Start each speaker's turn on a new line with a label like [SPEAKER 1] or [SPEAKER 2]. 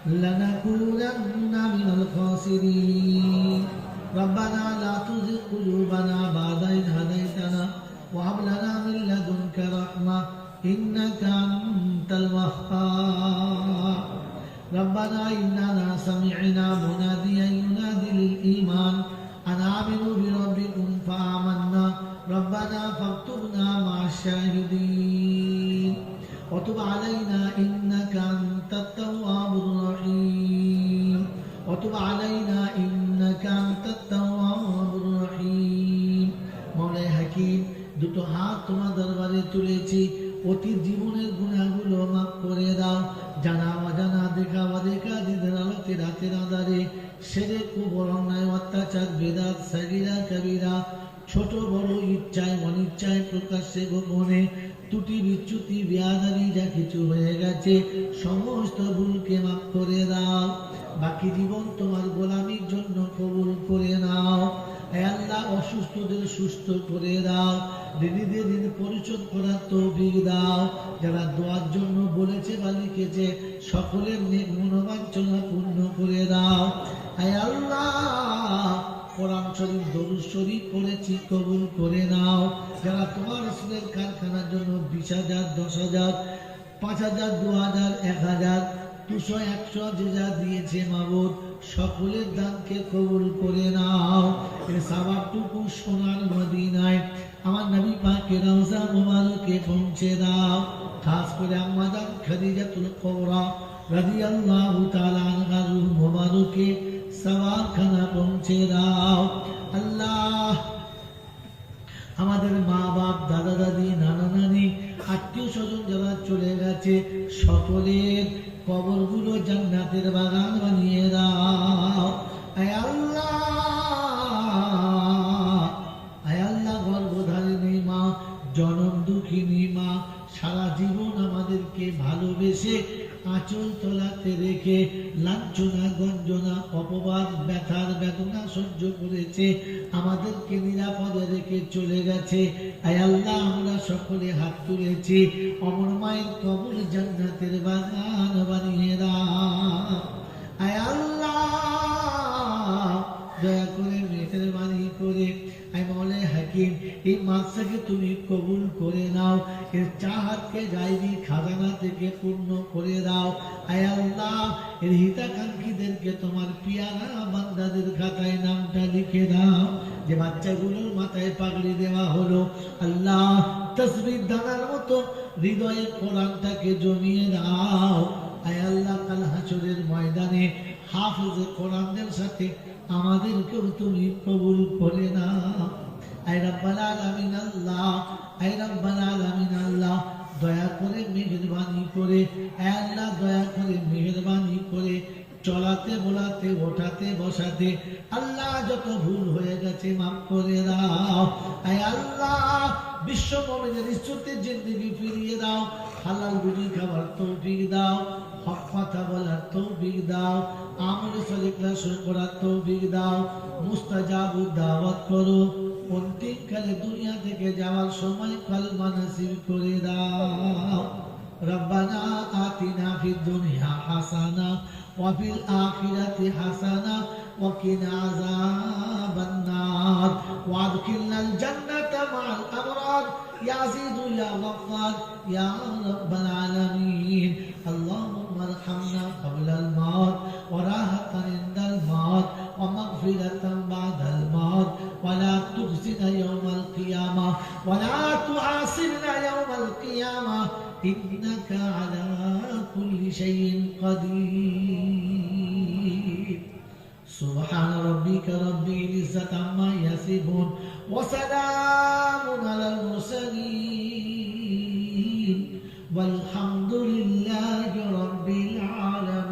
[SPEAKER 1] لنكونن من الخاسرين ربنا لا تزغ قلوبنا بعد إذ هديتنا وهب لنا من لدنك رحمة إنك أنت الوهاب ربنا إننا سمعنا مناديا ينادي للإيمان أن آمنوا بربكم فآمنا ربنا فاكتبنا مع الشاهدين وتب علينا إنك أنت التواب الرحيم وتب علينا إنك أنت التواب الرحيم مولاي حكيم দুটো হাত তোমার দরবারে তুলেছি অতীত জীবনের গুনাহগুলো মাফ করে দাও জানা অজানা দেখা অদেখা দিনের আলোতে রাতের আঁধারে শিরক কুফর অন্যায় অত্যাচার বেদাত সাগীরা কবিরা ছোট বড় ইচ্ছায় অনিচ্ছায় প্রকাশ্যে গোপনে ত্রুটি বিচ্যুতি বেয়াদবি যা কিছু হয়ে গেছে সমস্ত ভুলকে মাফ করে দাও বাকি জীবন তোমার গোলামির জন্য কবুল করে নাও হে আল্লাহ অসুস্থদের সুস্থ করে দাও ঋণীদের ঋণ পরিশোধ করার তৌফিক দাও যারা দোয়ার জন্য বলেছে বা লিখেছে সকলের নেক মনোবাঞ্ছনা পূর্ণ করে দাও হে আল্লাহ কোরআন শরীফ দরুদ শরীফ পড়েছি কবুল করে নাও যারা তোমার রাসূলের কারখানার জন্য 20,000 10,000 5,000 2,000 1,000 200 100 যে যা দিয়েছে মাবুদ সকলের দানকে কবুল করে নাও এর সওয়াবটুকু সোনার মদিনায় আমার নবী পাকের রওজা মুবারকে পৌঁছে দাও খাস করে আম্মা জান খাদিজাতুল কুবরা রাদিয়াল্লাহু তাআলা আনহার রূহ মুবারকে সওয়াবখানা পৌঁছে দাও আল্লাহ আমাদের মা বাপ দাদা দাদি নানা নানি আত্মীয় স্বজন যারা চলে গেছে সকলের কবরগুলো জান্নাতের বাগান বানিয়ে দাও হে আল্লাহ গর্ভধারিণী মা জনম দুঃখিনী মা সারা জীবন আমাদেরকে ভালোবেসে আঁচল তলাতে রেখে লাঞ্ছনা গঞ্জনা অপবাদ ব্যথার বেদনা সহ্য করেছে আমাদেরকে নিরাপদে রেখে চলে গেছে হে আল্লাহ আমরা সকলে হাত তুলেছি অমর মায়ের কবর জান্নাতের বাগান বানিয়ে দাও হে আল্লাহ দয়া করে মেহেরবানি করে আই মওলাই হাকিম এই মাদ্রাসাকে তুমি কবুল করে নাও এর চাহাতকে গায়বী খাজানা থেকে পূর্ণ করে দাও আয় আল্লাহ এর হিতাকাঙ্ক্ষীদেরকে তোমার পিয়ারা বান্দাদের খাতায় নামটা লিখে দাও যে বাচ্চাগুলোর মাথায় পাগড়ি দেওয়া হলো আল্লাহ তাসবিহ দানার মতো হৃদয়ে কোরআনটাকে জমিয়ে দাও আয় আল্লাহ কাল হাসরের ময়দানে হাফেজে কোরআনদের সাথে আমাদেরকেও তুমি কবুল করে নাও আয় রব্বাল আলামিন আল্লাহ আয় রব্বাল আলামিন আল্লাহ দয়া করে মেহেরবানি করে আয় আল্লাহ দয়া করে মেহেরবানি করে চলাতে বলাতে ওঠাতে বসাতে আল্লাহ যত ভুল হয়ে গেছে মাফ করে দাও আয় আল্লাহ বিশ্ব মুমিনের ইজ্জতের জিন্দেগি ফিরিয়ে দাও হালাল রুজি খাবার তৌফিক দাও হক কথা বলার তৌফিক দাও আমলে সালেহ করার তৌফিক দাও মুস্তাজাব দাওয়াত করো অন্তিমকালে দুনিয়া থেকে যাওয়ার সময় কলমা নসিব করে দাও রব্বানা আতিনা ফিদ দুনিয়া হাসানা ওয়া ফিল আখিরাতি হাসানা ওয়া কিনা আযাবান নার ওয়া আদখিলনাল জান্নাতা মা'আল আবরার ইয়া আজিজু ইয়া গফফার ইয়া রাব্বাল আলামিন আল্লাহুম্মা আরহামনা ক্বাবলাল মাউত ওয়া রাহাতান ইনদাল মাউত ওয়া মাগফিরাতান বা'দাল মাউত ওয়া লা তুখজিনা ইয়াওমাল কিয়ামা ওয়া লা তুআসিরনা ইয়াওমাল কিয়ামা ইন্নাকা আলা কুল্লি শাইইন কাদির সুবহান রাব্বিকা রাব্বিল ইজ্জাতি আম্মা ইয়াসিফুন ওয়া সালামুন আলাল মুরসালিন ওয়াল হামদুলিল্লাহি রাব্বিল আলামিন।